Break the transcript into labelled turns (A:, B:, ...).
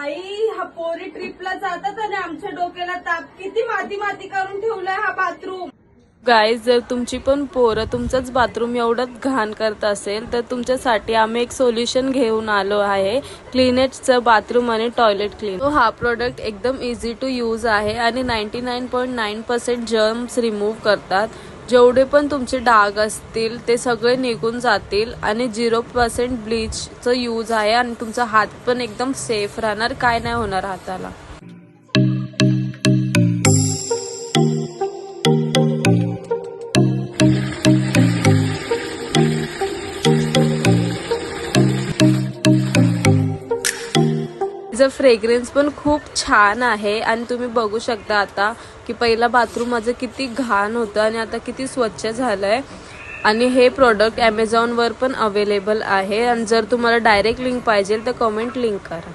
A: बाई हा पोरी ट्रिपला जातात आणि आमच्या डोक्याला ताप. किती माती माती करून ठेवलाय हा बाथरूम.
B: गाईज, जर तुमची पण पोरं तुमचंच बाथरूम एवढं घाण करत असेल तर तुमच्यासाठी आम्ही एक सोल्युशन घेऊन आलो आहे. क्लीनेटचं बाथरूम आणि टॉयलेट क्लीन. तो हा प्रोडक्ट एकदम इझी टू यूज आहे आणि 99.9% जर्म्स रिमूव्ह करतात. जेवढे पण तुमचे डाग असतील ते सगळे निघून जातील आणि 0% ब्लीचचं यूज आहे आणि तुमचा हात पण एकदम सेफ राहणार, काय नाही होणार हाताला. तिचं फ्रेग्रन्स पण खूप छान आहे आणि तुम्ही बघू शकता आता की पहिला बाथरूम माझं किती घाण होतं आणि आता किती स्वच्छ झालंय. आणि हे प्रोडक्ट ॲमेझॉनवर पण अवेलेबल आहे आणि जर तुम्हाला डायरेक्ट लिंक पाहिजे तर कमेंट लिंक करा.